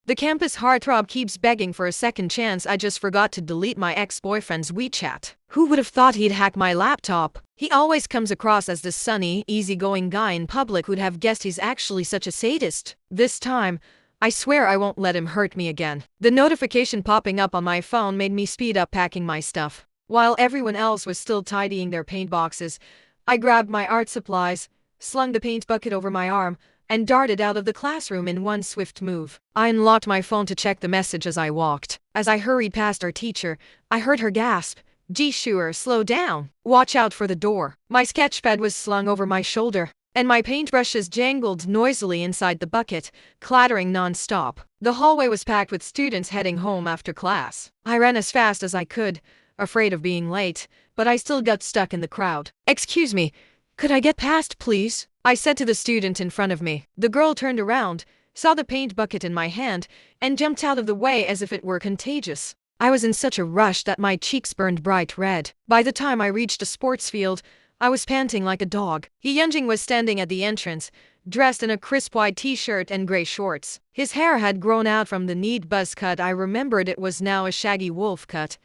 The campus heartthrob keeps begging for a second chance. I just forgot to delete my ex-boyfriend's WeChat. Who would have thought he'd hack my laptop? He always comes across as this sunny, easygoing guy in public. Who'd have guessed he's actually such a sadist? This time, I swear I won't let him hurt me again. The notification popping up on my phone made me speed up packing my stuff. While everyone else was still tidying their paint boxes, I grabbed my art supplies, slung the paint bucket over my arm, and darted out of the classroom in one swift move. I unlocked my phone to check the message as I walked. As I hurried past our teacher, I heard her gasp, "Ji Shuer, slow down. Watch out for the door." My sketchpad was slung over my shoulder, and my paintbrushes jangled noisily inside the bucket, clattering non-stop. The hallway was packed with students heading home after class. I ran as fast as I could, afraid of being late, but I still got stuck in the crowd. "Excuse me, could I get past, please?" I said to the student in front of me. The girl turned around, saw the paint bucket in my hand, and jumped out of the way as if it were contagious. I was in such a rush that my cheeks burned bright red. By the time I reached a sports field, I was panting like a dog. He Yunjing was standing at the entrance, dressed in a crisp white t-shirt and gray shorts. His hair had grown out from the neat buzz cut. I remembered it was now a shaggy wolf cut.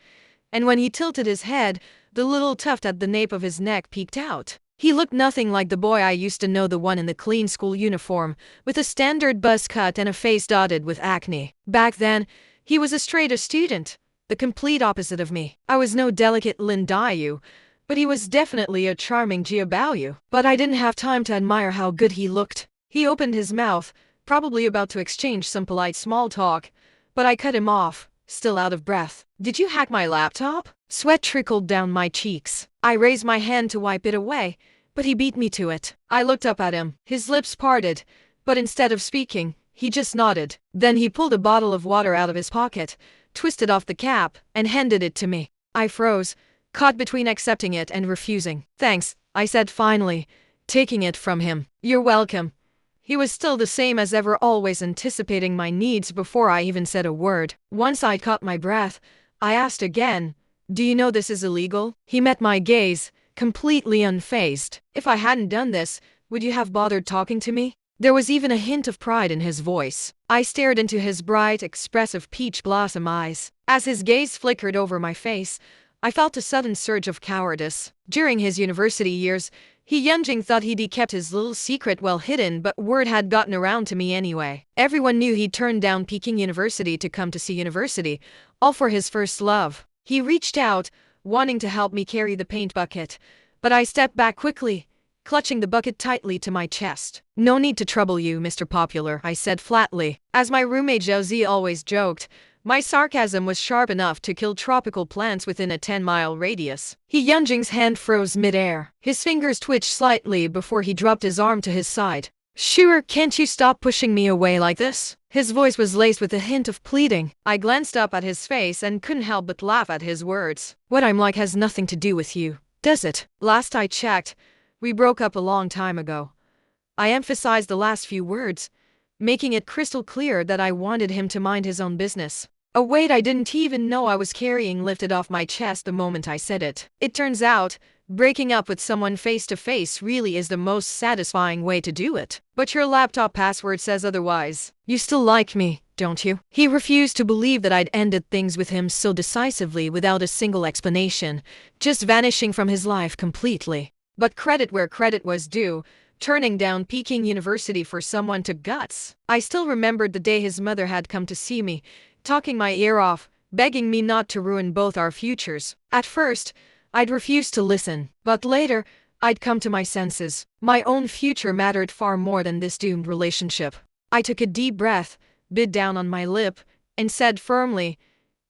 And when he tilted his head, the little tuft at the nape of his neck peeked out. He looked nothing like the boy I used to know, the one in the clean school uniform, with a standard buzz cut and a face dotted with acne. Back then, he was a straight-A student, the complete opposite of me. I was no delicate Lin Xiu, but he was definitely a charming Jia Baoyu. But I didn't have time to admire how good he looked. He opened his mouth, probably about to exchange some polite small talk, but I cut him off, still out of breath. "Did you hack my laptop?" Sweat trickled down my cheeks. I raised my hand to wipe it away, but he beat me to it. I looked up at him. His lips parted, but instead of speaking, he just nodded. Then he pulled a bottle of water out of his pocket, twisted off the cap, and handed it to me. I froze, caught between accepting it and refusing. "Thanks," I said finally, taking it from him. "You're welcome." He was still the same as ever, always anticipating my needs before I even said a word. Once I caught my breath, I asked again, "Do you know this is illegal?" He met my gaze, completely unfazed. "If I hadn't done this, would you have bothered talking to me?" There was even a hint of pride in his voice. I stared into his bright, expressive peach blossom eyes. As his gaze flickered over my face, I felt a sudden surge of cowardice. During his university years, he Yunjing thought he'd kept his little secret well hidden, but word had gotten around to me anyway. Everyone knew he'd turned down Peking University to come to C University, all for his first love. He reached out, wanting to help me carry the paint bucket, but I stepped back quickly, clutching the bucket tightly to my chest. "No need to trouble you, Mr. Popular," I said flatly. As my roommate Zhao Zi always joked, my sarcasm was sharp enough to kill tropical plants within a 10-mile radius. He Yunjing's hand froze mid-air. His fingers twitched slightly before he dropped his arm to his side. "Sure, can't you stop pushing me away like this?" His voice was laced with a hint of pleading. I glanced up at his face and couldn't help but laugh at his words. "What I'm like has nothing to do with you, does it? Last I checked, we broke up a long time ago." I emphasized the last few words, making it crystal clear that I wanted him to mind his own business. A weight I didn't even know I was carrying lifted off my chest the moment I said it. It turns out, breaking up with someone face to face really is the most satisfying way to do it. "But your laptop password says otherwise. You still like me, don't you?" He refused to believe that I'd ended things with him so decisively without a single explanation, just vanishing from his life completely. But credit where credit was due, turning down Peking University for someone took guts. I still remembered the day his mother had come to see me, talking my ear off, begging me not to ruin both our futures. At first, I'd refused to listen, but later, I'd come to my senses. My own future mattered far more than this doomed relationship. I took a deep breath, bit down on my lip, and said firmly,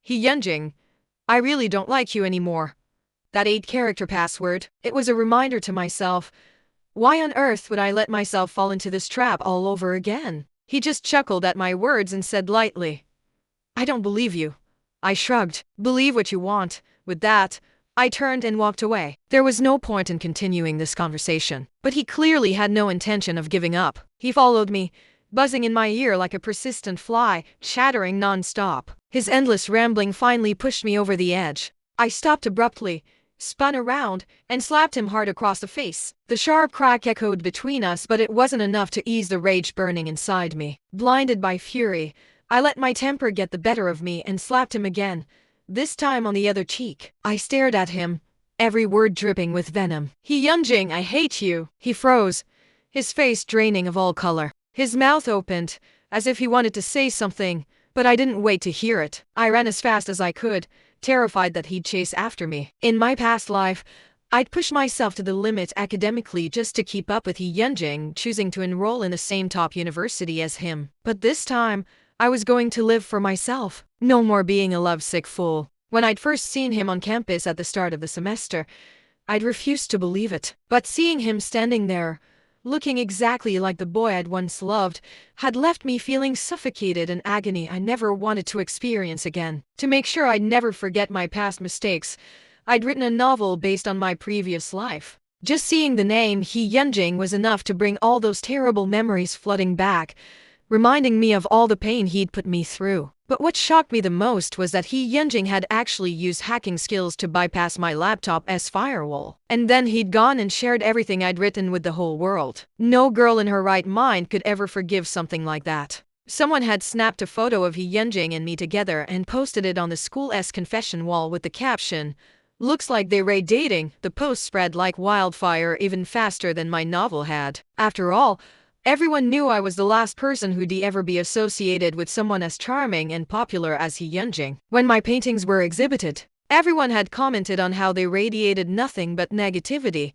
"He Yunjing, I really don't like you anymore." That 8-character password, it was a reminder to myself. Why on earth would I let myself fall into this trap all over again? He just chuckled at my words and said lightly, "I don't believe you." I shrugged. "Believe what you want." With that, I turned and walked away. There was no point in continuing this conversation, but he clearly had no intention of giving up. He followed me, buzzing in my ear like a persistent fly, chattering non-stop. His endless rambling finally pushed me over the edge. I stopped abruptly, spun around, and slapped him hard across the face. The sharp crack echoed between us, but it wasn't enough to ease the rage burning inside me. Blinded by fury, I let my temper get the better of me and slapped him again, this time on the other cheek. I stared at him, every word dripping with venom. "He Yunjing, I hate you." He froze, his face draining of all color. His mouth opened, as if he wanted to say something, but I didn't wait to hear it. I ran as fast as I could, terrified that he'd chase after me. In my past life, I'd pushed myself to the limit academically just to keep up with He Yunjing, choosing to enroll in the same top university as him. But this time, I was going to live for myself. No more being a lovesick fool. When I'd first seen him on campus at the start of the semester, I'd refused to believe it. But seeing him standing there, looking exactly like the boy I'd once loved, had left me feeling suffocated in agony I never wanted to experience again. To make sure I'd never forget my past mistakes, I'd written a novel based on my previous life. Just seeing the name He Yunjing was enough to bring all those terrible memories flooding back, reminding me of all the pain he'd put me through. But what shocked me the most was that He Yunjing had actually used hacking skills to bypass my laptop's firewall. And then he'd gone and shared everything I'd written with the whole world. No girl in her right mind could ever forgive something like that. Someone had snapped a photo of He Yunjing and me together and posted it on the school's confession wall with the caption, "Looks like they were dating." The post spread like wildfire, even faster than my novel had. After all, everyone knew I was the last person who'd ever be associated with someone as charming and popular as He Yunjing. When my paintings were exhibited, everyone had commented on how they radiated nothing but negativity,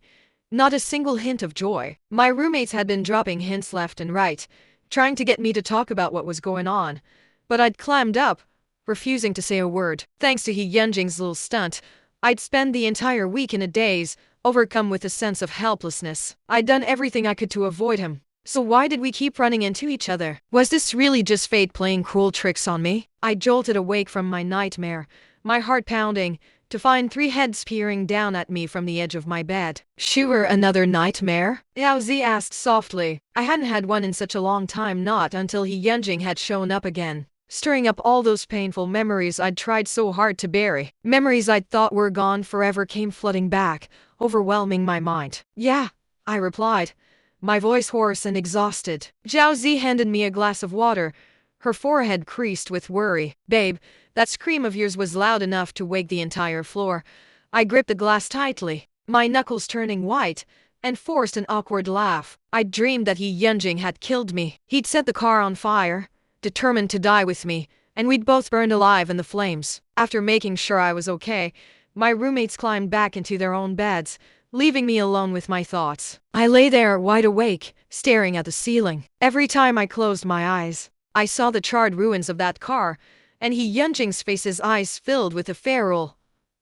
not a single hint of joy. My roommates had been dropping hints left and right, trying to get me to talk about what was going on, but I'd clammed up, refusing to say a word. Thanks to He Yunjing's little stunt, I'd spend the entire week in a daze, overcome with a sense of helplessness. I'd done everything I could to avoid him. So why did we keep running into each other? Was this really just fate playing cruel tricks on me? I jolted awake from my nightmare, my heart pounding, to find 3 heads peering down at me from the edge of my bed. "Sure, another nightmare?" Yao Zi asked softly. I hadn't had one in such a long time, not until He Yunjing had shown up again, stirring up all those painful memories I'd tried so hard to bury. Memories I'd thought were gone forever came flooding back, overwhelming my mind. "Yeah," I replied, my voice hoarse and exhausted. Zhao Zi handed me a glass of water, her forehead creased with worry. "Babe, that scream of yours was loud enough to wake the entire floor." I gripped the glass tightly, my knuckles turning white, and forced an awkward laugh. I'd dreamed that He Yunjing had killed me. He'd set the car on fire, determined to die with me, and we'd both burned alive in the flames. After making sure I was okay, my roommates climbed back into their own beds, leaving me alone with my thoughts. I lay there wide awake, staring at the ceiling. Every time I closed my eyes, I saw the charred ruins of that car, and He Yunjing's face, his eyes filled with a feral,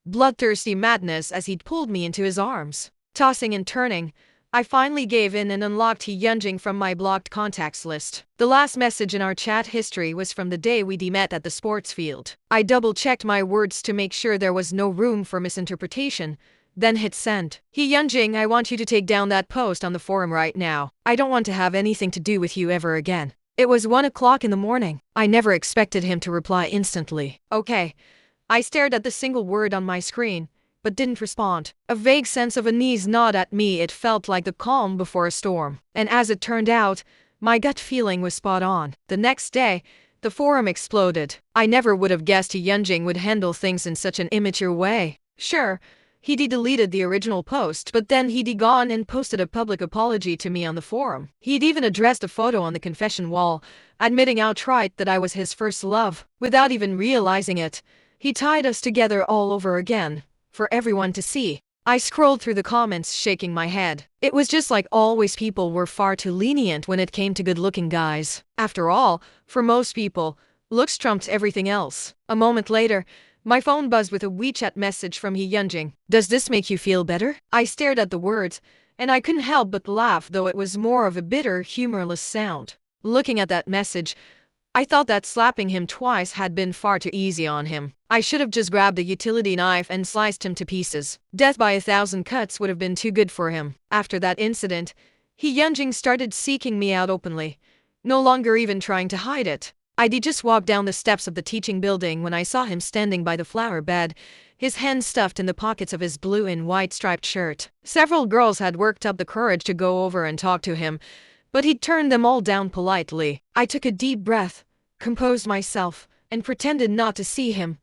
bloodthirsty madness as he'd pulled me into his arms. Tossing and turning, I finally gave in and unlocked He Yunjing from my blocked contacts list. The last message in our chat history was from the day we'd met at the sports field. I double-checked my words to make sure there was no room for misinterpretation, then hit send. "He Yunjing, I want you to take down that post on the forum right now. I don't want to have anything to do with you ever again." It was 1 o'clock in the morning. I never expected him to reply instantly. "Okay." I stared at the single word on my screen, but didn't respond. A vague sense of unease gnawed at me. It felt like the calm before a storm. And as it turned out, my gut feeling was spot on. The next day, the forum exploded. I never would have guessed He Yunjing would handle things in such an immature way. Sure, he'd deleted the original post, but then he'd gone and posted a public apology to me on the forum. He'd even addressed a photo on the confession wall, admitting outright that I was his first love. Without even realizing it, he tied us together all over again, for everyone to see. I scrolled through the comments, shaking my head. It was just like always, people were far too lenient when it came to good-looking guys. After all, for most people, looks trumped everything else. A moment later, my phone buzzed with a WeChat message from He Yunjing. "Does this make you feel better?" I stared at the words, and I couldn't help but laugh, though it was more of a bitter, humorless sound. Looking at that message, I thought that slapping him twice had been far too easy on him. I should have just grabbed a utility knife and sliced him to pieces. Death by 1,000 cuts would have been too good for him. After that incident, He Yunjing started seeking me out openly, no longer even trying to hide it. I'd just walked down the steps of the teaching building when I saw him standing by the flower bed, his hands stuffed in the pockets of his blue and white striped shirt. Several girls had worked up the courage to go over and talk to him, but he'd turned them all down politely. I took a deep breath, composed myself, and pretended not to see him,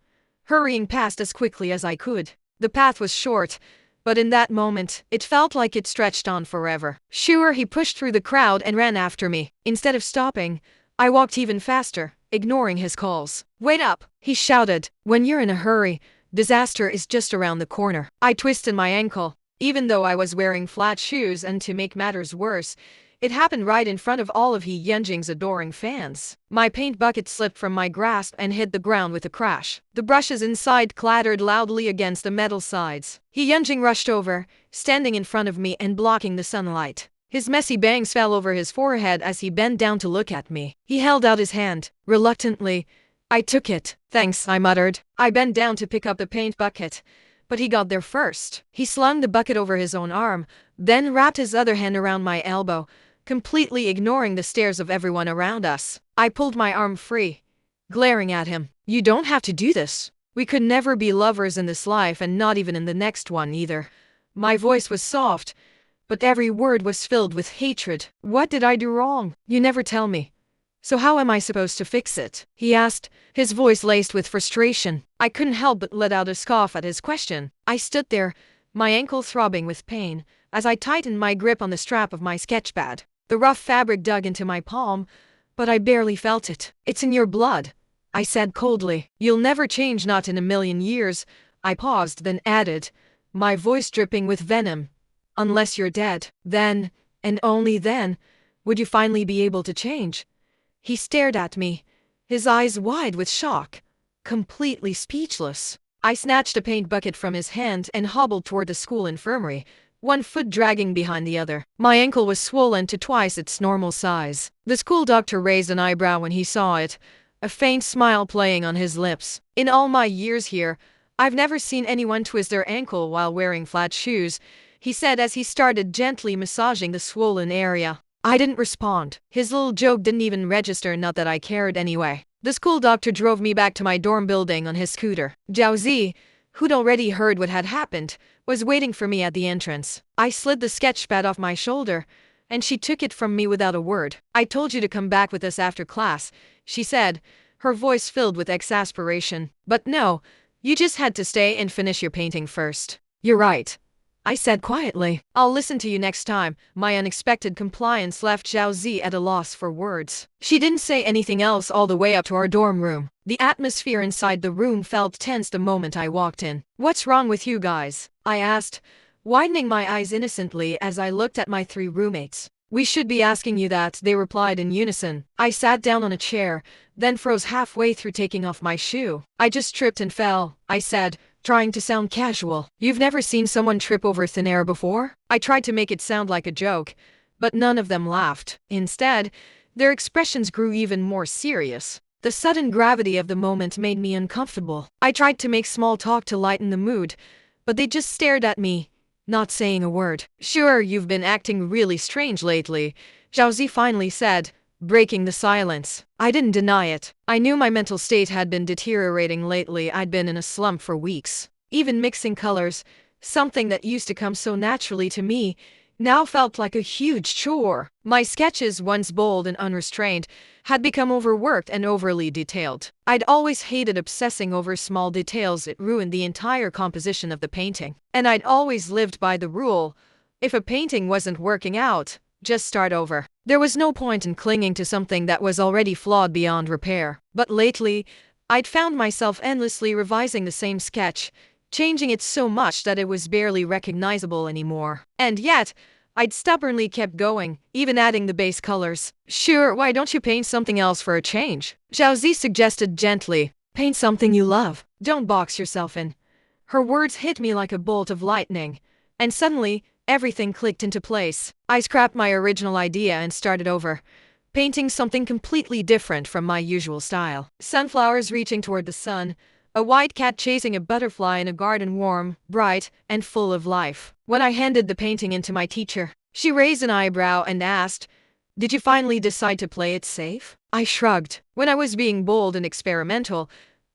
hurrying past as quickly as I could. The path was short, but in that moment, it felt like it stretched on forever. Sure, he pushed through the crowd and ran after me. Instead of stopping, I walked even faster, ignoring his calls. "Wait up," he shouted. "When you're in a hurry, disaster is just around the corner." I twisted my ankle, even though I was wearing flat shoes, and to make matters worse, it happened right in front of all of He Yanjing's adoring fans. My paint bucket slipped from my grasp and hit the ground with a crash. The brushes inside clattered loudly against the metal sides. He Yanjing rushed over, standing in front of me and blocking the sunlight. His messy bangs fell over his forehead as he bent down to look at me. He held out his hand. Reluctantly, I took it. "Thanks," I muttered. I bent down to pick up the paint bucket, but he got there first. He slung the bucket over his own arm, then wrapped his other hand around my elbow, completely ignoring the stares of everyone around us. I pulled my arm free, glaring at him. "You don't have to do this. We could never be lovers in this life, and not even in the next one either." My voice was soft, but every word was filled with hatred. "What did I do wrong? You never tell me. So how am I supposed to fix it?" he asked, his voice laced with frustration. I couldn't help but let out a scoff at his question. I stood there, my ankle throbbing with pain, as I tightened my grip on the strap of my sketchpad. The rough fabric dug into my palm, but I barely felt it. "It's in your blood," I said coldly. "You'll never change, not in a million years." I paused, then added, my voice dripping with venom, "unless you're dead. Then, and only then, would you finally be able to change." He stared at me, his eyes wide with shock, completely speechless. I snatched a paint bucket from his hand and hobbled toward the school infirmary, one foot dragging behind the other. My ankle was swollen to twice its normal size. The school doctor raised an eyebrow when he saw it, a faint smile playing on his lips. "In all my years here, I've never seen anyone twist their ankle while wearing flat shoes," he said as he started gently massaging the swollen area. I didn't respond. His little joke didn't even register, not that I cared anyway. The school doctor drove me back to my dorm building on his scooter. Zhao Zi, who'd already heard what had happened, was waiting for me at the entrance. I slid the sketchpad off my shoulder, and she took it from me without a word. "I told you to come back with us after class," she said, her voice filled with exasperation. "But no, you just had to stay and finish your painting first." "You're right," I said quietly. "I'll listen to you next time." My unexpected compliance left Zhao Zi at a loss for words. She didn't say anything else all the way up to our dorm room. The atmosphere inside the room felt tense the moment I walked in. "What's wrong with you guys?" I asked, widening my eyes innocently as I looked at my three roommates. "We should be asking you that," they replied in unison. I sat down on a chair, then froze halfway through taking off my shoe. "I just tripped and fell," I said, trying to sound casual. "You've never seen someone trip over thin air before?" I tried to make it sound like a joke, but none of them laughed. Instead, their expressions grew even more serious. The sudden gravity of the moment made me uncomfortable. I tried to make small talk to lighten the mood, but they just stared at me, not saying a word. "Sure, you've been acting really strange lately," Zhao Zi finally said, breaking the silence. I didn't deny it. I knew my mental state had been deteriorating lately. I'd been in a slump for weeks. Even mixing colors, something that used to come so naturally to me, now felt like a huge chore. My sketches, once bold and unrestrained, had become overworked and overly detailed. I'd always hated obsessing over small details. It ruined the entire composition of the painting. And I'd always lived by the rule, if a painting wasn't working out, just start over. There was no point in clinging to something that was already flawed beyond repair. But lately, I'd found myself endlessly revising the same sketch, changing it so much that it was barely recognizable anymore. And yet, I'd stubbornly kept going, even adding the base colors. "Sure, why don't you paint something else for a change?" Zhao Zi suggested gently. "Paint something you love. Don't box yourself in." Her words hit me like a bolt of lightning, and suddenly, everything clicked into place. I scrapped my original idea and started over, painting something completely different from my usual style. Sunflowers reaching toward the sun, a white cat chasing a butterfly in a garden, warm, bright, and full of life. When I handed the painting in to my teacher, she raised an eyebrow and asked, "Did you finally decide to play it safe?" I shrugged. When I was being bold and experimental,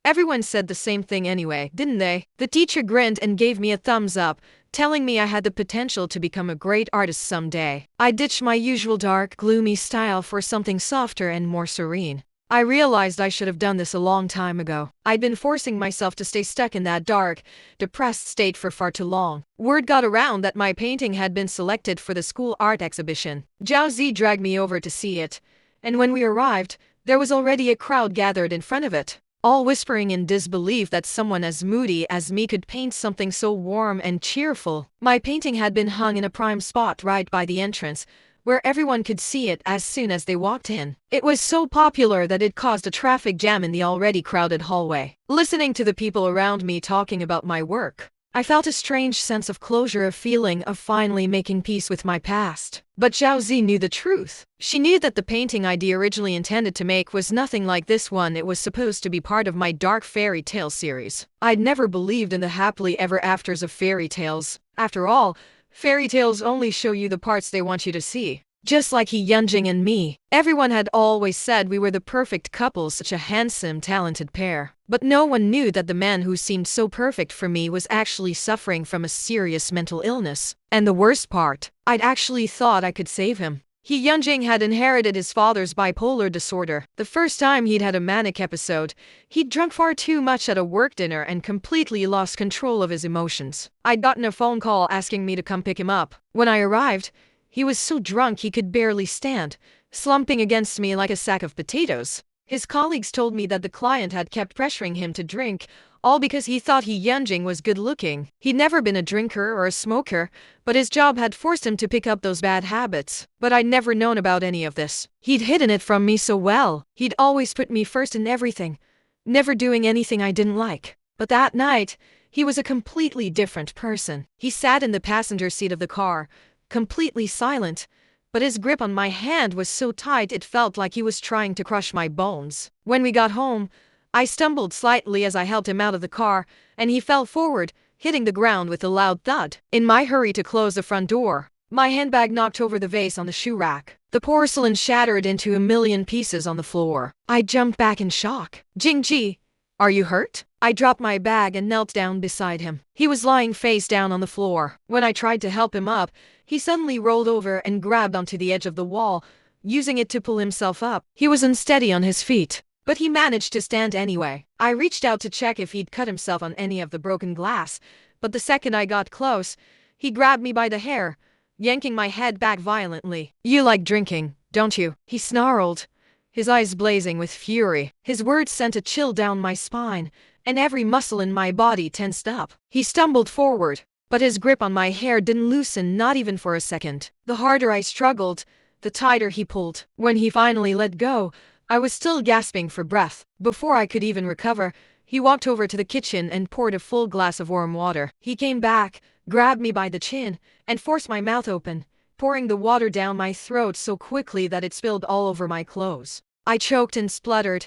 everyone said the same thing anyway, didn't they? The teacher grinned and gave me a thumbs up, telling me I had the potential to become a great artist someday. I ditched my usual dark, gloomy style for something softer and more serene. I realized I should have done this a long time ago. I'd been forcing myself to stay stuck in that dark, depressed state for far too long. Word got around that my painting had been selected for the school art exhibition. Zhao Zi dragged me over to see it, and when we arrived, there was already a crowd gathered in front of it, all whispering in disbelief that someone as moody as me could paint something so warm and cheerful. My painting had been hung in a prime spot right by the entrance, where everyone could see it as soon as they walked in. It was so popular that it caused a traffic jam in the already crowded hallway. Listening to the people around me talking about my work, I felt a strange sense of closure, a feeling of finally making peace with my past. But Zhao Zi knew the truth. She knew that the painting I'd originally intended to make was nothing like this one. It was supposed to be part of my dark fairy tale series. I'd never believed in the happily ever afters of fairy tales. After all, fairy tales only show you the parts they want you to see. Just like He Yunjing and me, everyone had always said we were the perfect couple, such a handsome, talented pair. But no one knew that the man who seemed so perfect for me was actually suffering from a serious mental illness. And the worst part, I'd actually thought I could save him. He Yunjing had inherited his father's bipolar disorder. The first time he'd had a manic episode, he'd drunk far too much at a work dinner and completely lost control of his emotions. I'd gotten a phone call asking me to come pick him up. When I arrived, he was so drunk he could barely stand, slumping against me like a sack of potatoes. His colleagues told me that the client had kept pressuring him to drink, all because he thought He Yunjing was good-looking. He'd never been a drinker or a smoker, but his job had forced him to pick up those bad habits. But I'd never known about any of this. He'd hidden it from me so well. He'd always put me first in everything, never doing anything I didn't like. But that night, he was a completely different person. He sat in the passenger seat of the car, completely silent, but his grip on my hand was so tight it felt like he was trying to crush my bones. When we got home, I stumbled slightly as I helped him out of the car, and he fell forward, hitting the ground with a loud thud. In my hurry to close the front door, my handbag knocked over the vase on the shoe rack. The porcelain shattered into a million pieces on the floor. I jumped back in shock. Jingji, are you hurt? I dropped my bag and knelt down beside him. He was lying face down on the floor. When I tried to help him up, he suddenly rolled over and grabbed onto the edge of the wall, using it to pull himself up. He was unsteady on his feet, but he managed to stand anyway. I reached out to check if he'd cut himself on any of the broken glass, but the second I got close, he grabbed me by the hair, yanking my head back violently. "You like drinking, don't you?" he snarled, his eyes blazing with fury. His words sent a chill down my spine, and every muscle in my body tensed up. He stumbled forward, but his grip on my hair didn't loosen, not even for a second. The harder I struggled, the tighter he pulled. When he finally let go, I was still gasping for breath. Before I could even recover, he walked over to the kitchen and poured a full glass of warm water. He came back, grabbed me by the chin, and forced my mouth open, pouring the water down my throat so quickly that it spilled all over my clothes. I choked and spluttered,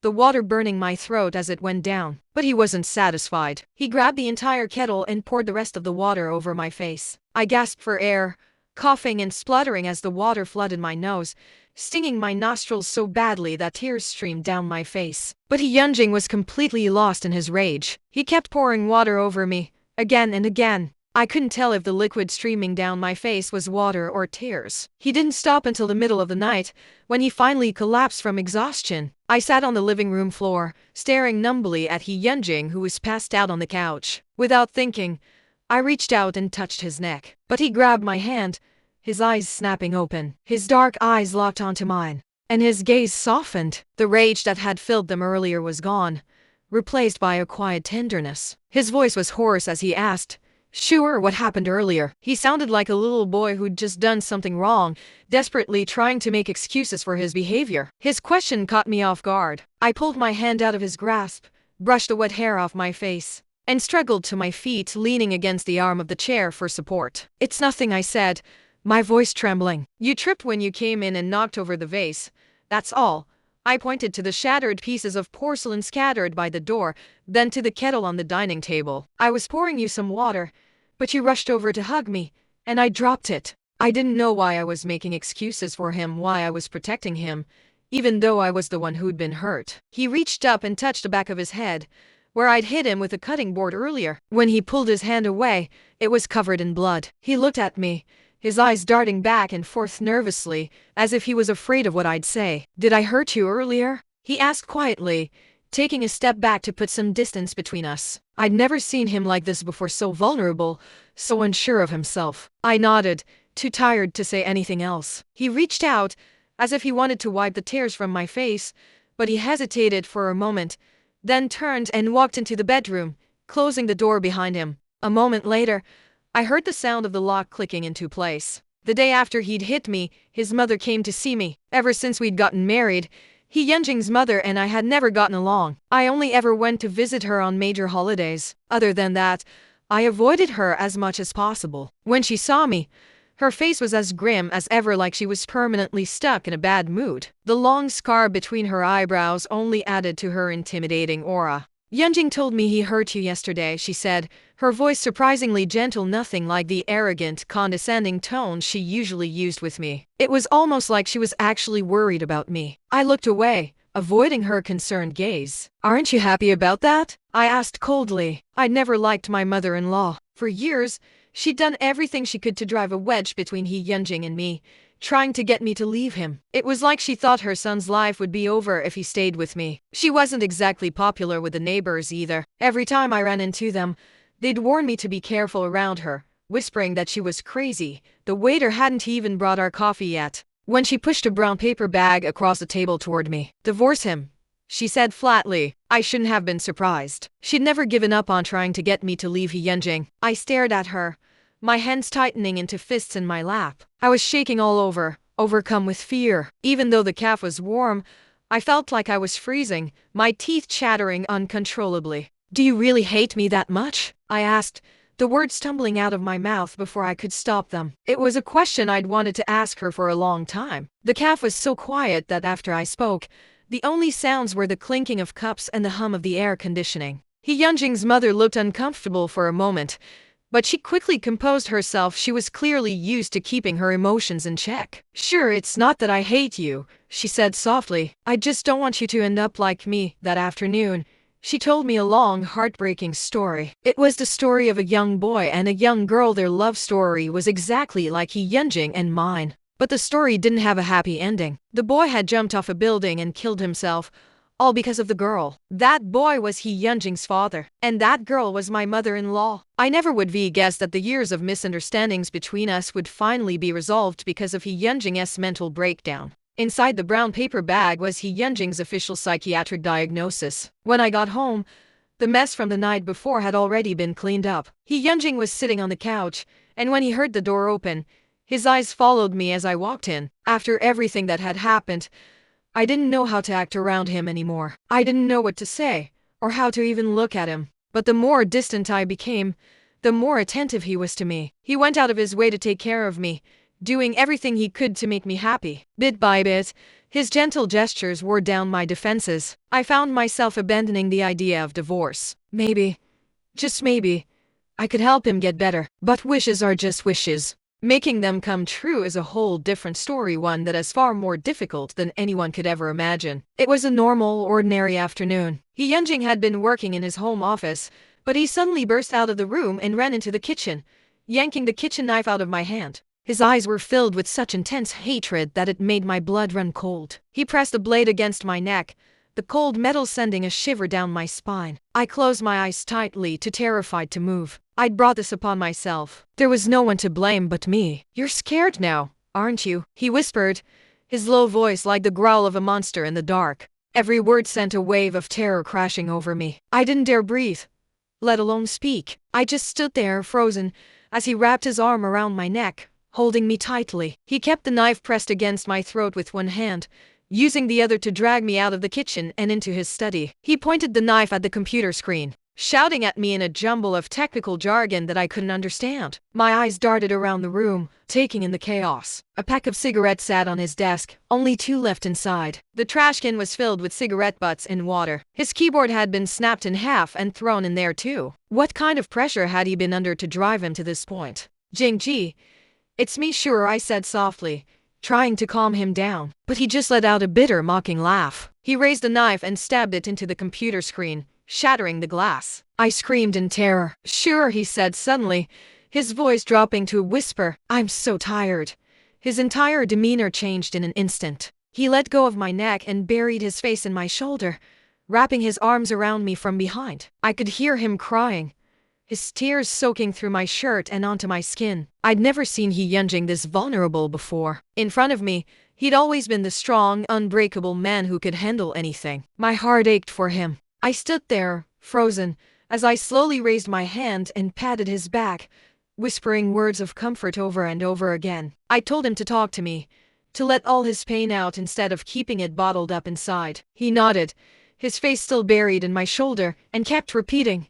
the water burning my throat as it went down. But he wasn't satisfied. He grabbed the entire kettle and poured the rest of the water over my face. I gasped for air, coughing and spluttering as the water flooded my nose, stinging my nostrils so badly that tears streamed down my face. But He Yunjing was completely lost in his rage. He kept pouring water over me, again and again. I couldn't tell if the liquid streaming down my face was water or tears. He didn't stop until the middle of the night, when he finally collapsed from exhaustion. I sat on the living room floor, staring numbly at He Yunjing, who was passed out on the couch. Without thinking, I reached out and touched his neck. But he grabbed my hand, his eyes snapping open. His dark eyes locked onto mine, and his gaze softened. The rage that had filled them earlier was gone, replaced by a quiet tenderness. His voice was hoarse as he asked, "Sure, what happened earlier?" He sounded like a little boy who'd just done something wrong, desperately trying to make excuses for his behavior. His question caught me off guard. I pulled my hand out of his grasp, brushed the wet hair off my face, and struggled to my feet, leaning against the arm of the chair for support. "It's nothing," I said, my voice trembling. "You tripped when you came in and knocked over the vase. That's all." I pointed to the shattered pieces of porcelain scattered by the door, then to the kettle on the dining table. "I was pouring you some water, but you rushed over to hug me, and I dropped it." I didn't know why I was making excuses for him, why I was protecting him, even though I was the one who'd been hurt. He reached up and touched the back of his head, where I'd hit him with a cutting board earlier. When he pulled his hand away, it was covered in blood. He looked at me, his eyes darting back and forth nervously, as if he was afraid of what I'd say. "Did I hurt you earlier?" he asked quietly, taking a step back to put some distance between us. I'd never seen him like this before, so vulnerable, so unsure of himself. I nodded, too tired to say anything else. He reached out, as if he wanted to wipe the tears from my face, but he hesitated for a moment, then turned and walked into the bedroom, closing the door behind him. A moment later, I heard the sound of the lock clicking into place. The day after he'd hit me, his mother came to see me. Ever since we'd gotten married, He Yunjing's mother and I had never gotten along. I only ever went to visit her on major holidays. Other than that, I avoided her as much as possible. When she saw me, her face was as grim as ever, like she was permanently stuck in a bad mood. The long scar between her eyebrows only added to her intimidating aura. Yunjing told me he hurt you yesterday, she said, her voice surprisingly gentle, nothing like the arrogant, condescending tone she usually used with me. It was almost like she was actually worried about me. I looked away, avoiding her concerned gaze. Aren't you happy about that? I asked coldly. I'd never liked my mother-in-law. For years, she'd done everything she could to drive a wedge between He Yunjing and me, trying to get me to leave him. It was like she thought her son's life would be over if he stayed with me. She wasn't exactly popular with the neighbors either. Every time I ran into them, they'd warn me to be careful around her, whispering that she was crazy. The waiter hadn't even brought our coffee yet, when she pushed a brown paper bag across the table toward me. Divorce him, she said flatly. I shouldn't have been surprised. She'd never given up on trying to get me to leave He Yunjing. I stared at her, my hands tightening into fists in my lap. I was shaking all over, overcome with fear. Even though the calf was warm, I felt like I was freezing, my teeth chattering uncontrollably. Do you really hate me that much? I asked, the words tumbling out of my mouth before I could stop them. It was a question I'd wanted to ask her for a long time. The calf was so quiet that after I spoke, the only sounds were the clinking of cups and the hum of the air conditioning. He Yunjing's mother looked uncomfortable for a moment, but she quickly composed herself. She was clearly used to keeping her emotions in check. Sure, it's not that I hate you, she said softly. I just don't want you to end up like me. That afternoon, she told me a long, heartbreaking story. It was the story of a young boy and a young girl. Their love story was exactly like He Yunjing and mine. But the story didn't have a happy ending. The boy had jumped off a building and killed himself, all because of the girl. That boy was He Yunjing's father, and that girl was my mother-in-law. I never would have guessed that the years of misunderstandings between us would finally be resolved because of He Yunjing's mental breakdown. Inside the brown paper bag was He Yunjing's official psychiatric diagnosis. When I got home, the mess from the night before had already been cleaned up. He Yunjing was sitting on the couch, and when he heard the door open, his eyes followed me as I walked in. After everything that had happened, I didn't know how to act around him anymore. I didn't know what to say, or how to even look at him. But the more distant I became, the more attentive he was to me. He went out of his way to take care of me, doing everything he could to make me happy. Bit by bit, his gentle gestures wore down my defenses. I found myself abandoning the idea of divorce. Maybe, just maybe, I could help him get better. But wishes are just wishes. Making them come true is a whole different story, one that is far more difficult than anyone could ever imagine. It was a normal, ordinary afternoon. He Yunjing had been working in his home office, but he suddenly burst out of the room and ran into the kitchen, yanking the kitchen knife out of my hand. His eyes were filled with such intense hatred that it made my blood run cold. He pressed the blade against my neck, the cold metal sending a shiver down my spine. I closed my eyes tightly, too terrified to move. I'd brought this upon myself. There was no one to blame but me. You're scared now, aren't you? He whispered, his low voice like the growl of a monster in the dark. Every word sent a wave of terror crashing over me. I didn't dare breathe, let alone speak. I just stood there, frozen, as he wrapped his arm around my neck, holding me tightly. He kept the knife pressed against my throat with one hand, using the other to drag me out of the kitchen and into his study. He pointed the knife at the computer screen, shouting at me in a jumble of technical jargon that I couldn't understand. My eyes darted around the room, taking in the chaos. A pack of cigarettes sat on his desk, only 2 left inside. The trash can was filled with cigarette butts and water. His keyboard had been snapped in half and thrown in there too. What kind of pressure had he been under to drive him to this point? Jingji, it's me, sure, I said softly, trying to calm him down. But he just let out a bitter, mocking laugh. He raised a knife and stabbed it into the computer screen, shattering the glass. I screamed in terror. Sure, he said suddenly, his voice dropping to a whisper. I'm so tired. His entire demeanor changed in an instant. He let go of my neck and buried his face in my shoulder, wrapping his arms around me from behind. I could hear him crying, his tears soaking through my shirt and onto my skin. I'd never seen He Yunjing this vulnerable before. In front of me, he'd always been the strong, unbreakable man who could handle anything. My heart ached for him. I stood there, frozen, as I slowly raised my hand and patted his back, whispering words of comfort over and over again. I told him to talk to me, to let all his pain out instead of keeping it bottled up inside. He nodded, his face still buried in my shoulder, and kept repeating,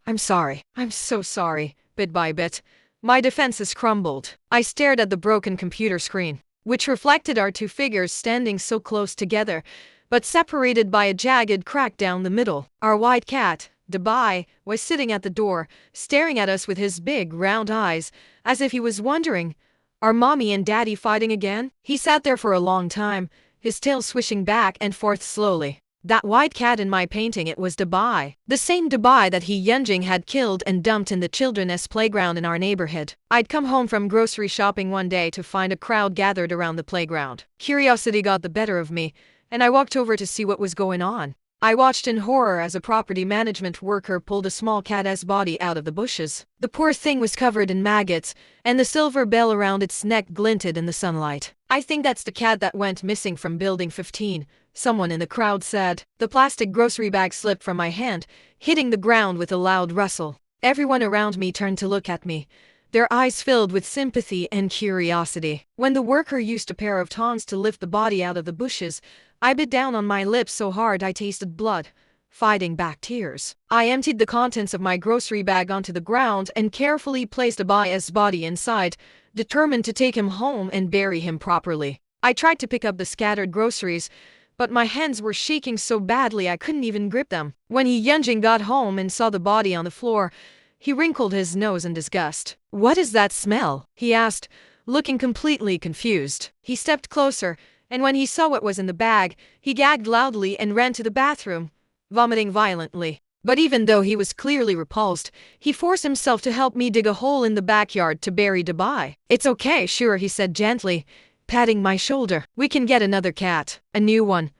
"I'm sorry. I'm so sorry." Bit by bit, my defenses crumbled. I stared at the broken computer screen, which reflected our two figures standing so close together, but separated by a jagged crack down the middle. Our white cat, Dubai, was sitting at the door, staring at us with his big, round eyes, as if he was wondering, "Are mommy and daddy fighting again?" He sat there for a long time, his tail swishing back and forth slowly. That white cat in my painting, it was Dubai. The same Dubai that He Yunjing had killed and dumped in the children's playground in our neighborhood. I'd come home from grocery shopping one day to find a crowd gathered around the playground. Curiosity got the better of me, and I walked over to see what was going on. I watched in horror as a property management worker pulled a small cat's body out of the bushes. The poor thing was covered in maggots, and the silver bell around its neck glinted in the sunlight. "I think that's the cat that went missing from Building 15, someone in the crowd said. The plastic grocery bag slipped from my hand, hitting the ground with a loud rustle. Everyone around me turned to look at me, their eyes filled with sympathy and curiosity. When the worker used a pair of tongs to lift the body out of the bushes, I bit down on my lips so hard I tasted blood, fighting back tears. I emptied the contents of my grocery bag onto the ground and carefully placed Abaya's body inside, determined to take him home and bury him properly. I tried to pick up the scattered groceries, but my hands were shaking so badly I couldn't even grip them. When He Yunjing got home and saw the body on the floor, he wrinkled his nose in disgust. "What is that smell?" he asked, looking completely confused. He stepped closer, and when he saw what was in the bag, he gagged loudly and ran to the bathroom, vomiting violently. But even though he was clearly repulsed, he forced himself to help me dig a hole in the backyard to bury Dubai. "It's okay, sure," he said gently, patting my shoulder. "We can get another cat. A new one."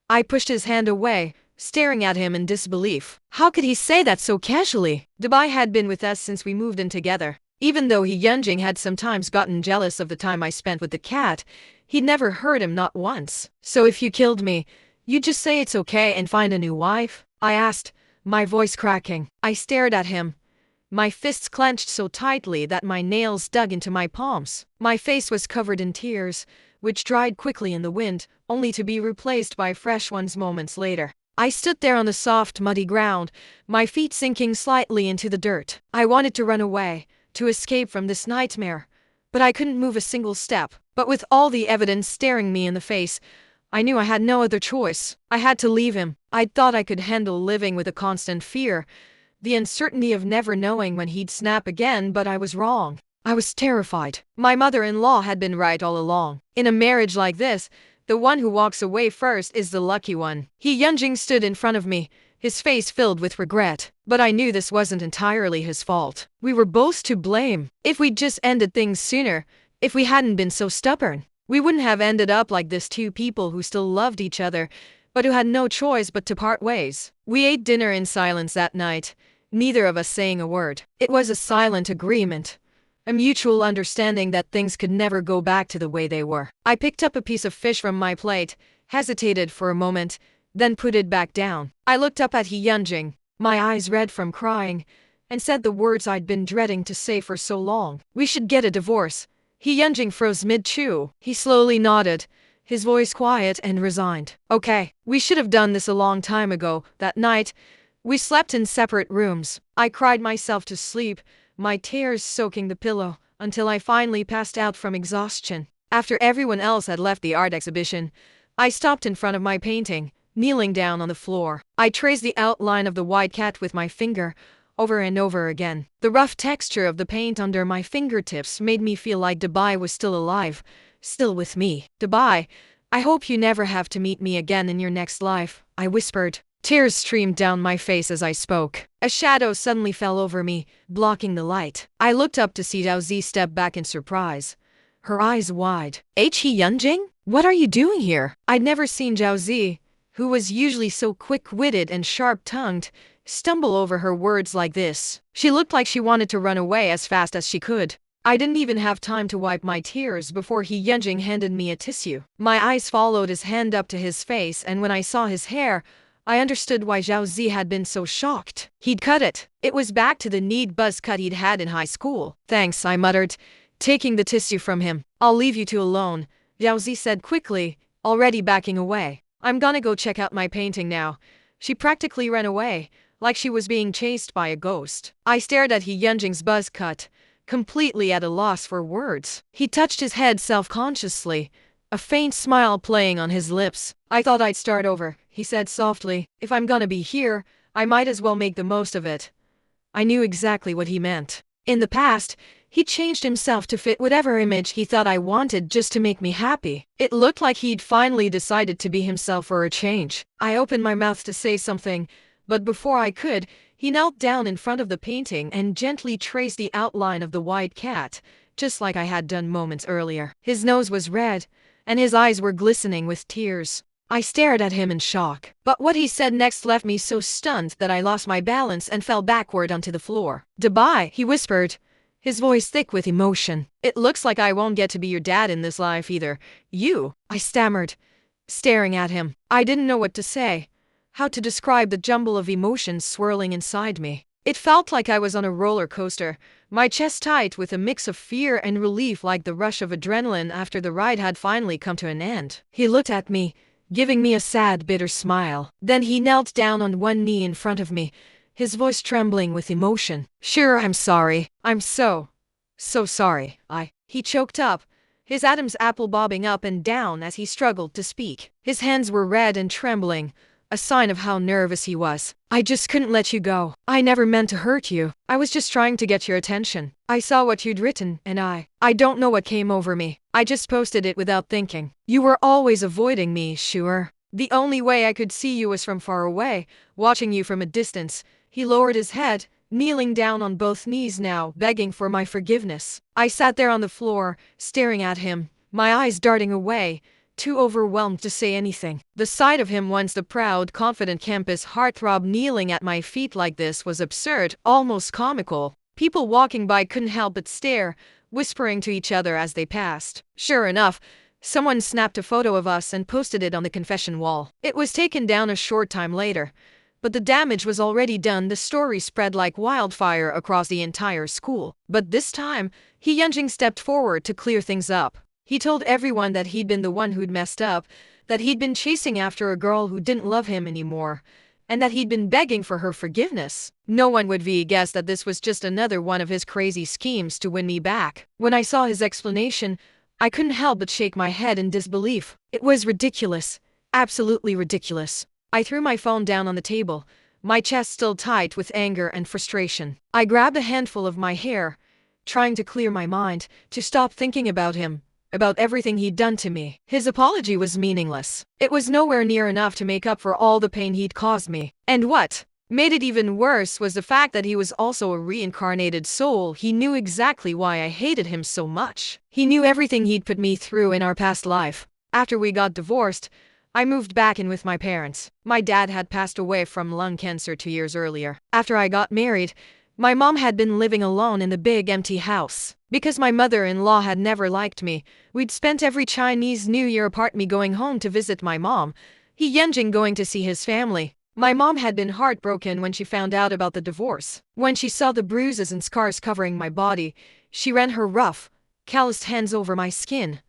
I pushed his hand away, staring at him in disbelief. How could he say that so casually? Dubai had been with us since we moved in together. Even though He Yunjing had sometimes gotten jealous of the time I spent with the cat, he'd never hurt him, not once. "So if you killed me, you'd just say it's okay and find a new wife?" I asked, my voice cracking. I stared at him, my fists clenched so tightly that my nails dug into my palms. My face was covered in tears, which dried quickly in the wind, only to be replaced by fresh ones moments later. I stood there on the soft, muddy ground, my feet sinking slightly into the dirt. I wanted to run away, to escape from this nightmare, but I couldn't move a single step. But with all the evidence staring me in the face, I knew I had no other choice. I had to leave him. I'd thought I could handle living with a constant fear, the uncertainty of never knowing when he'd snap again, but I was wrong. I was terrified. My mother-in-law had been right all along. In a marriage like this, the one who walks away first is the lucky one. He Yunjing stood in front of me, his face filled with regret. But I knew this wasn't entirely his fault. We were both to blame. If we'd just ended things sooner, if we hadn't been so stubborn, we wouldn't have ended up like this, two people who still loved each other, but who had no choice but to part ways. We ate dinner in silence that night, neither of us saying a word. It was a silent agreement, a mutual understanding that things could never go back to the way they were. I picked up a piece of fish from my plate, hesitated for a moment, then put it back down. I looked up at He Yunjing, my eyes red from crying, and said the words I'd been dreading to say for so long. "We should get a divorce." He Yunjing froze mid-chew. He slowly nodded, his voice quiet and resigned. "Okay, we should have done this a long time ago." That night, we slept in separate rooms. I cried myself to sleep, my tears soaking the pillow, until I finally passed out from exhaustion. After everyone else had left the art exhibition, I stopped in front of my painting, kneeling down on the floor. I traced the outline of the white cat with my finger, over and over again. The rough texture of the paint under my fingertips made me feel like Dubai was still alive, still with me. "Dubai, I hope you never have to meet me again in your next life," I whispered. Tears streamed down my face as I spoke. A shadow suddenly fell over me, blocking the light. I looked up to see Zhao Zi step back in surprise. her eyes wide. He Yunjing? What are you doing here? I'd never seen Zhao Zi, who was usually so quick-witted and sharp-tongued, stumble over her words like this. She looked like she wanted to run away as fast as she could. I didn't even have time to wipe my tears before He Yunjing handed me a tissue. My eyes followed his hand up to his face, and when I saw his hair, I understood why Zhao Zi had been so shocked. He'd cut it. It was back to the neat buzz cut he'd had in high school. Thanks, I muttered, taking the tissue from him. I'll leave you two alone, Zhao Zi said quickly, already backing away. I'm gonna go check out my painting now. She practically ran away, like she was being chased by a ghost. I stared at He Yunjing's buzz cut, completely at a loss for words. He touched his head self-consciously, a faint smile playing on his lips. I thought I'd start over, he said softly. If I'm gonna be here, I might as well make the most of it. I knew exactly what he meant. In the past, he changed himself to fit whatever image he thought I wanted just to make me happy. It looked like he'd finally decided to be himself for a change. I opened my mouth to say something, but before I could, he knelt down in front of the painting and gently traced the outline of the white cat, just like I had done moments earlier. His nose was red, and his eyes were glistening with tears. I stared at him in shock, but what he said next left me so stunned that I lost my balance and fell backward onto the floor. "Goodbye," he whispered, his voice thick with emotion. "It looks like I won't get to be your dad in this life either. You," I stammered, staring at him. I didn't know what to say, how to describe the jumble of emotions swirling inside me. It felt like I was on a roller coaster, my chest tight with a mix of fear and relief, like the rush of adrenaline after the ride had finally come to an end. He looked at me, giving me a sad, bitter smile. Then he knelt down on one knee in front of me, his voice trembling with emotion. "Sure, I'm sorry. I'm so sorry. He choked up, his Adam's apple bobbing up and down as he struggled to speak. His hands were red and trembling, a sign of how nervous he was. "I just couldn't let you go. I never meant to hurt you. I was just trying to get your attention. I saw what you'd written, and I don't know what came over me. I just posted it without thinking. You were always avoiding me, sure. The only way I could see you was from far away, watching you from a distance." He lowered his head, kneeling down on both knees now, begging for my forgiveness. I sat there on the floor, staring at him, my eyes darting away, too overwhelmed to say anything. The sight of him, once the proud, confident campus heartthrob, kneeling at my feet like this was absurd, almost comical. People walking by couldn't help but stare, whispering to each other as they passed. Sure enough, someone snapped a photo of us and posted it on the confession wall. It was taken down a short time later, but the damage was already done. The story spread like wildfire across the entire school. But this time, He Yunjing stepped forward to clear things up. He told everyone that he'd been the one who'd messed up, that he'd been chasing after a girl who didn't love him anymore, and that he'd been begging for her forgiveness. No one would guess that this was just another one of his crazy schemes to win me back. When I saw his explanation, I couldn't help but shake my head in disbelief. It was ridiculous, absolutely ridiculous. I threw my phone down on the table, my chest still tight with anger and frustration. I grabbed a handful of my hair, trying to clear my mind, to stop thinking about him, about everything he'd done to me. His apology was meaningless. It was nowhere near enough to make up for all the pain he'd caused me. And what made it even worse was the fact that he was also a reincarnated soul. He knew exactly why I hated him so much. He knew everything he'd put me through in our past life. After we got divorced, I moved back in with my parents. My dad had passed away from lung cancer 2 years earlier. After I got married, my mom had been living alone in the big empty house. Because my mother-in-law had never liked me, we'd spent every Chinese New Year apart, me going home to visit my mom, He Yunjing going to see his family. My mom had been heartbroken when she found out about the divorce. When she saw the bruises and scars covering my body, she ran her rough, calloused hands over my skin,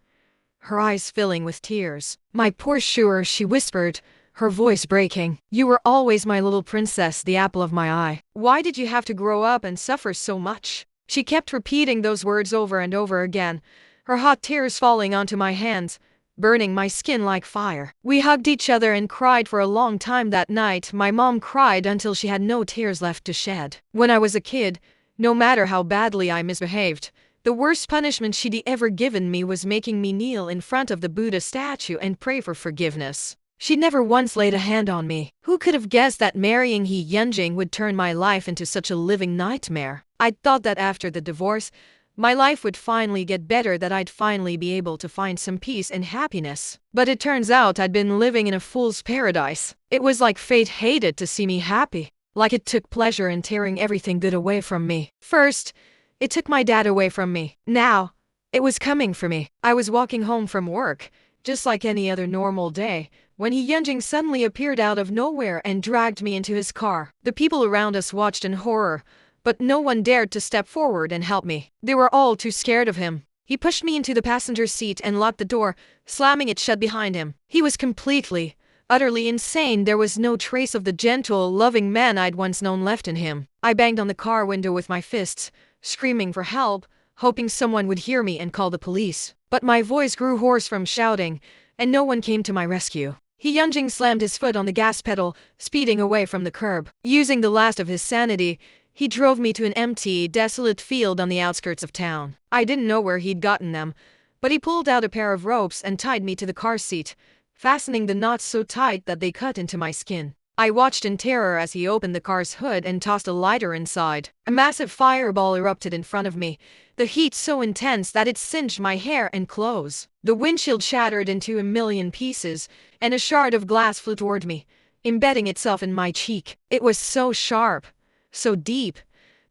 her eyes filling with tears. "My poor Shure," she whispered, her voice breaking. "You were always my little princess, the apple of my eye. Why did you have to grow up and suffer so much?" She kept repeating those words over and over again, her hot tears falling onto my hands, burning my skin like fire. We hugged each other and cried for a long time that night. My mom cried until she had no tears left to shed. When I was a kid, no matter how badly I misbehaved, the worst punishment she'd ever given me was making me kneel in front of the Buddha statue and pray for forgiveness. She never once laid a hand on me. Who could have guessed that marrying He Yunjing would turn my life into such a living nightmare? I'd thought that after the divorce, My life would finally get better, that I'd finally be able to find some peace and happiness. But it turns out I'd been living in a fool's paradise. It was like fate hated to see me happy. Like it took pleasure in tearing everything good away from me. First, it took my dad away from me. Now, it was coming for me. I was walking home from work, just like any other normal day, when Yunjing suddenly appeared out of nowhere and dragged me into his car. The people around us watched in horror, but no one dared to step forward and help me. They were all too scared of him. He pushed me into the passenger seat and locked the door, slamming it shut behind him. He was completely, utterly insane. There was no trace of the gentle, loving man I'd once known left in him. I banged on the car window with my fists, screaming for help, hoping someone would hear me and call the police. But my voice grew hoarse from shouting, and no one came to my rescue. Yunjing slammed his foot on the gas pedal, speeding away from the curb. Using the last of his sanity, he drove me to an empty, desolate field on the outskirts of town. I didn't know where he'd gotten them, but he pulled out a pair of ropes and tied me to the car seat, fastening the knots so tight that they cut into my skin. I watched in terror as he opened the car's hood and tossed a lighter inside. A massive fireball erupted in front of me, the heat so intense that it singed my hair and clothes. The windshield shattered into a million pieces, and a shard of glass flew toward me, embedding itself in my cheek. It was so sharp, so deep,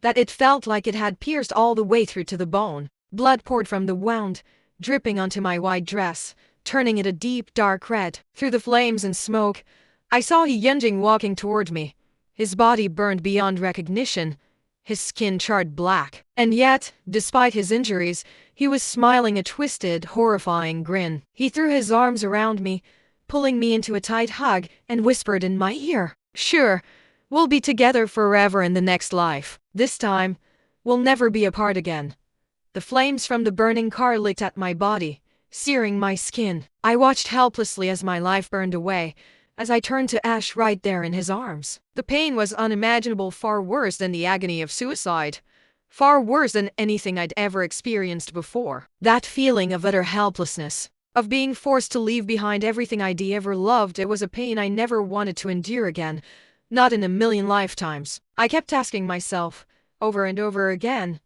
that it felt like it had pierced all the way through to the bone. Blood poured from the wound, dripping onto my white dress, turning it a deep, dark red. Through the flames and smoke, I saw Yunjing walking toward me. His body burned beyond recognition, his skin charred black. And yet, despite his injuries, he was smiling a twisted, horrifying grin. He threw his arms around me, pulling me into a tight hug, and whispered in my ear, "Sure, we'll be together forever in the next life. This time, we'll never be apart again." The flames from the burning car licked at my body, searing my skin. I watched helplessly as my life burned away, as I turned to ash right there in his arms. The pain was unimaginable, far worse than the agony of suicide. Far worse than anything I'd ever experienced before. That feeling of utter helplessness, of being forced to leave behind everything I'd ever loved, it was a pain I never wanted to endure again. Not in a million lifetimes. I kept asking myself, over and over again,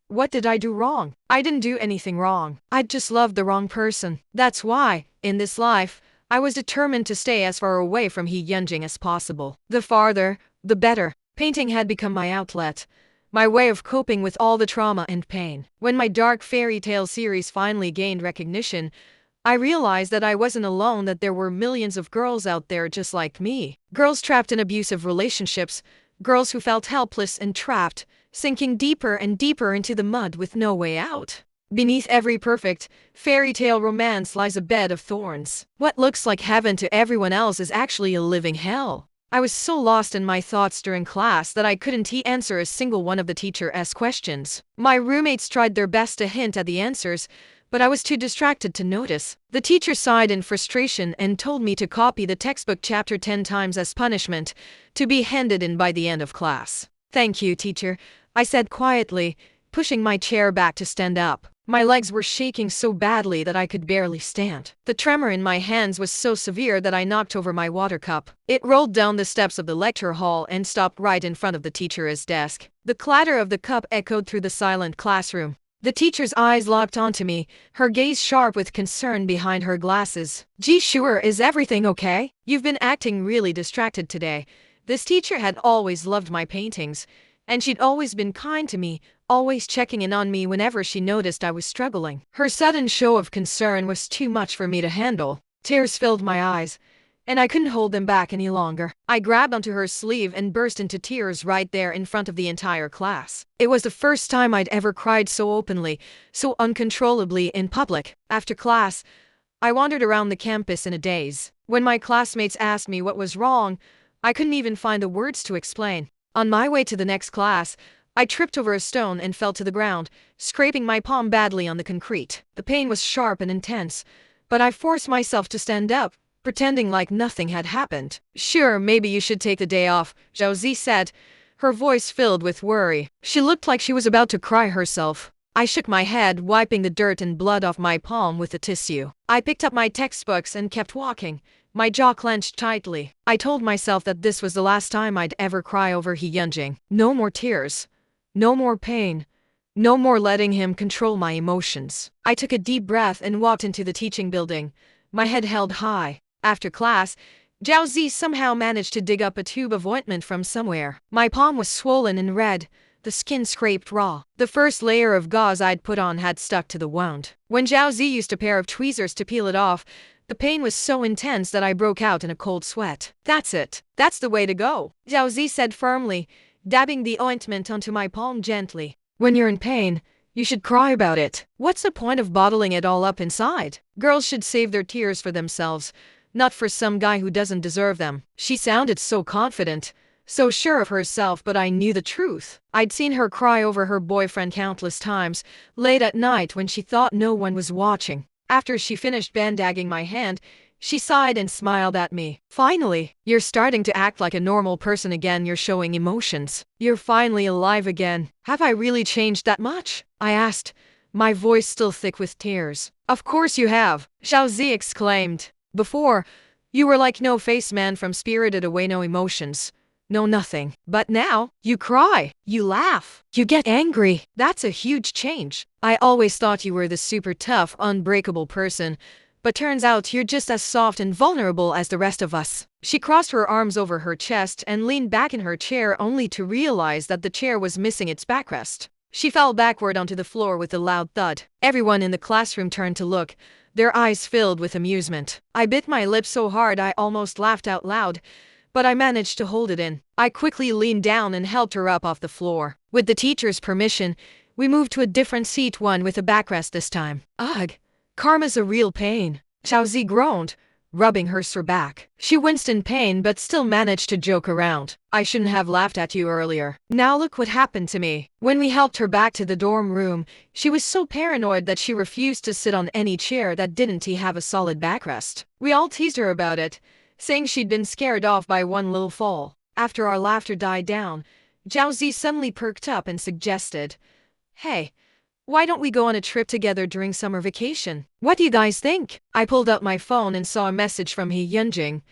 what did I do wrong? I didn't do anything wrong. I'd just loved the wrong person. That's why, in this life, I was determined to stay as far away from Yunjing as possible. The farther, the better. Painting had become my outlet, my way of coping with all the trauma and pain. When my dark fairy tale series finally gained recognition, I realized that I wasn't alone, that there were millions of girls out there just like me. Girls trapped in abusive relationships, girls who felt helpless and trapped, sinking deeper and deeper into the mud with no way out. Beneath every perfect, fairy tale romance lies a bed of thorns. What looks like heaven to everyone else is actually a living hell. I was so lost in my thoughts during class that I couldn't answer a single one of the teacher's questions. My roommates tried their best to hint at the answers, but I was too distracted to notice. The teacher sighed in frustration and told me to copy the textbook chapter 10 times as punishment, to be handed in by the end of class. "Thank you, teacher," I said quietly, pushing my chair back to stand up. My legs were shaking so badly that I could barely stand. The tremor in my hands was so severe that I knocked over my water cup. It rolled down the steps of the lecture hall and stopped right in front of the teacher's desk. The clatter of the cup echoed through the silent classroom. The teacher's eyes locked onto me, her gaze sharp with concern behind her glasses. "Ji Shuer, is everything okay? You've been acting really distracted today." This teacher had always loved my paintings, and she'd always been kind to me, always checking in on me whenever she noticed I was struggling. Her sudden show of concern was too much for me to handle. Tears filled my eyes, and I couldn't hold them back any longer. I grabbed onto her sleeve and burst into tears right there in front of the entire class. It was the first time I'd ever cried so openly, so uncontrollably in public. After class, I wandered around the campus in a daze. When my classmates asked me what was wrong, I couldn't even find the words to explain. On my way to the next class, I tripped over a stone and fell to the ground, scraping my palm badly on the concrete. The pain was sharp and intense, but I forced myself to stand up, pretending like nothing had happened. "Sure, maybe you should take the day off," Zhao Zi said, her voice filled with worry. She looked like she was about to cry herself. I shook my head, wiping the dirt and blood off my palm with a tissue. I picked up my textbooks and kept walking, my jaw clenched tightly. I told myself that this was the last time I'd ever cry over Yunjing. No more tears. No more pain. No more letting him control my emotions. I took a deep breath and walked into the teaching building, my head held high. After class, Zhao Zi somehow managed to dig up a tube of ointment from somewhere. My palm was swollen and red, the skin scraped raw. The first layer of gauze I'd put on had stuck to the wound. When Zhao Zi used a pair of tweezers to peel it off, the pain was so intense that I broke out in a cold sweat. That's it. That's the way to go, Zhao Zi said firmly, dabbing the ointment onto my palm gently. When you're in pain, you should cry about it. What's the point of bottling it all up inside? Girls should save their tears for themselves, not for some guy who doesn't deserve them. She sounded so confident, so sure of herself, but I knew the truth. I'd seen her cry over her boyfriend countless times, late at night when she thought no one was watching. After she finished bandagging my hand, she sighed and smiled at me. Finally, you're starting to act like a normal person again. You're showing emotions. You're finally alive again. Have I really changed that much? I asked, my voice still thick with tears. Of course you have, Zhao Zi exclaimed. Before, you were like no-face man from Spirited Away, no emotions. No nothing. But now, you cry, you laugh, you get angry. That's a huge change. I always thought you were the super tough, unbreakable person, but turns out you're just as soft and vulnerable as the rest of us. She crossed her arms over her chest and leaned back in her chair only to realize that the chair was missing its backrest. She fell backward onto the floor with a loud thud. Everyone in the classroom turned to look, their eyes filled with amusement. I bit my lip so hard I almost laughed out loud, but I managed to hold it in. I quickly leaned down and helped her up off the floor. With the teacher's permission, we moved to a different seat, one with a backrest this time. Ugh, karma's a real pain, Zhao Zi groaned, rubbing her sore back. She winced in pain but still managed to joke around. I shouldn't have laughed at you earlier. Now look what happened to me. When we helped her back to the dorm room, she was so paranoid that she refused to sit on any chair that didn't have a solid backrest. We all teased her about it, saying she'd been scared off by one little fall. After our laughter died down, Zhao Zi suddenly perked up and suggested, "Hey, why don't we go on a trip together during summer vacation? What do you guys think?" I pulled out my phone and saw a message from He Yunjing.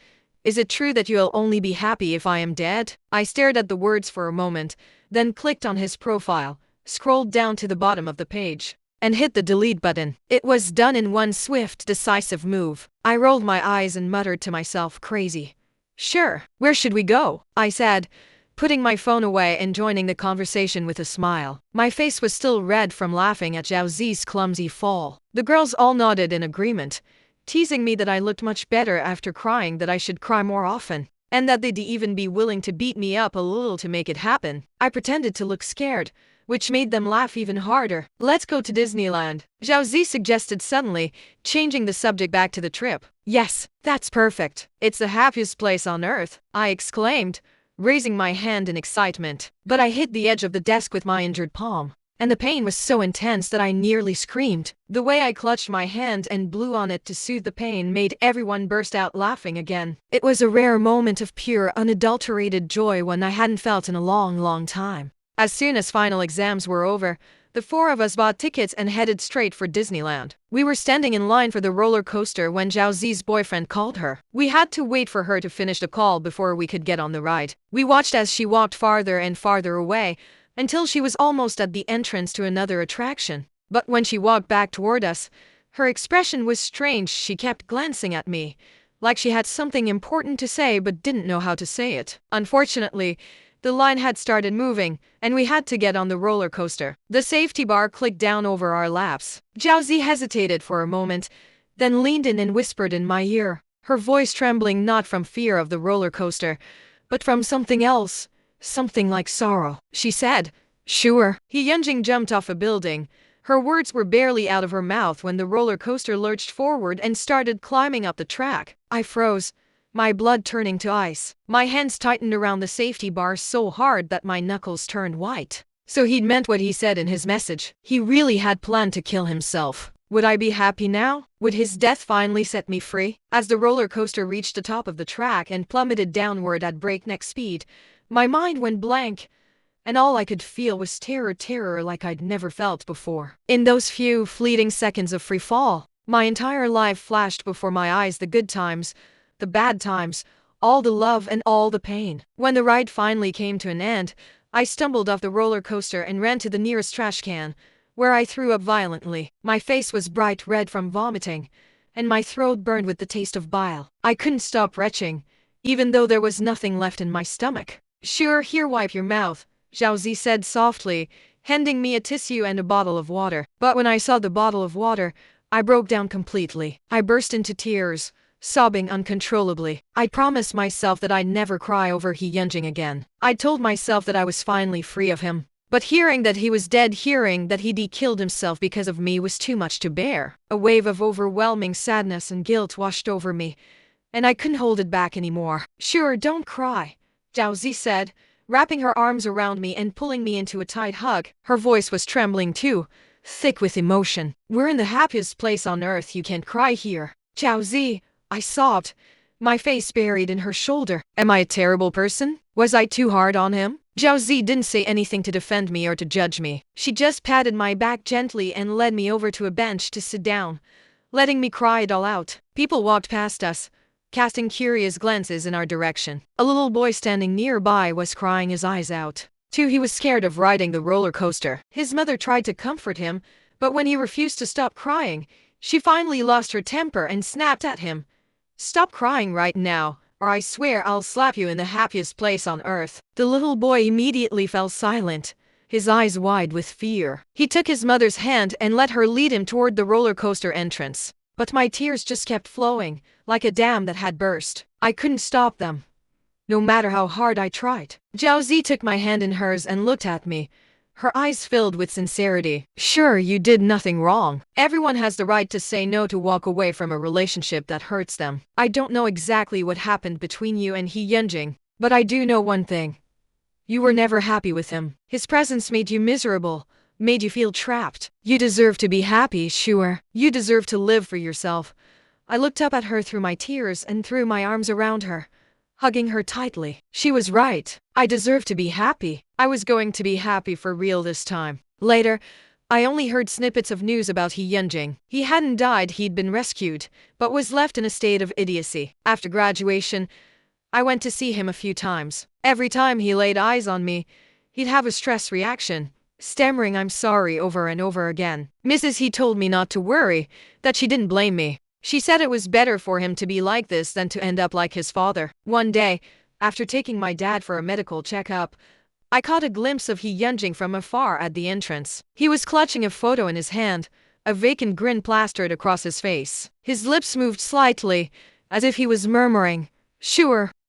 "Is it true that you'll only be happy if I am dead?" I stared at the words for a moment, then clicked on his profile, scrolled down to the bottom of the page, and hit the delete button. It was done in one swift, decisive move. I rolled my eyes and muttered to myself, crazy. "Sure, where should we go?" I said, putting my phone away and joining the conversation with a smile. My face was still red from laughing at Zhao Zi's clumsy fall. The girls all nodded in agreement, teasing me that I looked much better after crying, that I should cry more often, and that they'd even be willing to beat me up a little to make it happen. I pretended to look scared, which made them laugh even harder. "Let's go to Disneyland," Zhao Zi suggested suddenly, changing the subject back to the trip. "Yes, that's perfect. It's the happiest place on earth," I exclaimed, raising my hand in excitement. But I hit the edge of the desk with my injured palm, and the pain was so intense that I nearly screamed. The way I clutched my hand and blew on it to soothe the pain made everyone burst out laughing again. It was a rare moment of pure, unadulterated joy, one I hadn't felt in a long, long time. As soon as final exams were over, the four of us bought tickets and headed straight for Disneyland. We were standing in line for the roller coaster when Zhao Zi's boyfriend called her. We had to wait for her to finish the call before we could get on the ride. We watched as she walked farther and farther away until she was almost at the entrance to another attraction. But when she walked back toward us, her expression was strange. She kept glancing at me, like she had something important to say but didn't know how to say it. Unfortunately, the line had started moving, and we had to get on the roller coaster. The safety bar clicked down over our laps. Zhao Zi hesitated for a moment, then leaned in and whispered in my ear, her voice trembling not from fear of the roller coaster, but from something else, something like sorrow. She said, "Sure." He Yunjing jumped off a building. Her words were barely out of her mouth when the roller coaster lurched forward and started climbing up the track. I froze, my blood turning to ice. My hands tightened around the safety bar so hard that my knuckles turned white. So he'd meant what he said in his message. He really had planned to kill himself. Would I be happy now? Would his death finally set me free? As the roller coaster reached the top of the track and plummeted downward at breakneck speed, my mind went blank, and all I could feel was terror like I'd never felt before. In those few fleeting seconds of free fall, my entire life flashed before my eyes, the good times, the bad times, all the love and all the pain. When the ride finally came to an end, I stumbled off the roller coaster and ran to the nearest trash can, where I threw up violently. My face was bright red from vomiting, and my throat burned with the taste of bile. I couldn't stop retching, even though there was nothing left in my stomach. Sure, here, wipe your mouth, Zhao said softly, handing me a tissue and a bottle of water. But when I saw the bottle of water, I broke down completely. I burst into tears, sobbing uncontrollably. I promised myself that I'd never cry over He Yunjing again. I told myself that I was finally free of him. But hearing that he was dead, hearing that he'd killed himself because of me was too much to bear. A wave of overwhelming sadness and guilt washed over me, and I couldn't hold it back anymore. Sure, don't cry, Zhao said, wrapping her arms around me and pulling me into a tight hug. Her voice was trembling too, thick with emotion. We're in the happiest place on earth, you can't cry here. Zhao, I sobbed, my face buried in her shoulder. Am I a terrible person? Was I too hard on him? Zhao didn't say anything to defend me or to judge me. She just patted my back gently and led me over to a bench to sit down, letting me cry it all out. People walked past us, casting curious glances in our direction. A little boy standing nearby was crying his eyes out. Too, he was scared of riding the roller coaster. His mother tried to comfort him, but when he refused to stop crying, she finally lost her temper and snapped at him. Stop crying right now, or I swear I'll slap you in the happiest place on earth. The little boy immediately fell silent, his eyes wide with fear. He took his mother's hand and let her lead him toward the roller coaster entrance. But my tears just kept flowing, like a dam that had burst. I couldn't stop them, no matter how hard I tried. Zhao took my hand in hers and looked at me, her eyes filled with sincerity. Sure, you did nothing wrong. Everyone has the right to say no, to walk away from a relationship that hurts them. I don't know exactly what happened between you and He Yunjing, but I do know one thing. You were never happy with him. His presence made you miserable, made you feel trapped. You deserve to be happy, sure. You deserve to live for yourself. I looked up at her through my tears and threw my arms around her, hugging her tightly. She was right. I deserved to be happy. I was going to be happy for real this time. Later, I only heard snippets of news about He Yunjing. He hadn't died, he'd been rescued, but was left in a state of idiocy. After graduation, I went to see him a few times. Every time he laid eyes on me, he'd have a stress reaction, stammering I'm sorry over and over again. Mrs. He told me not to worry, that she didn't blame me. She said it was better for him to be like this than to end up like his father. One day, after taking my dad for a medical checkup, I caught a glimpse of He Yunjing from afar at the entrance. He was clutching a photo in his hand, a vacant grin plastered across his face. His lips moved slightly, as if he was murmuring, sure,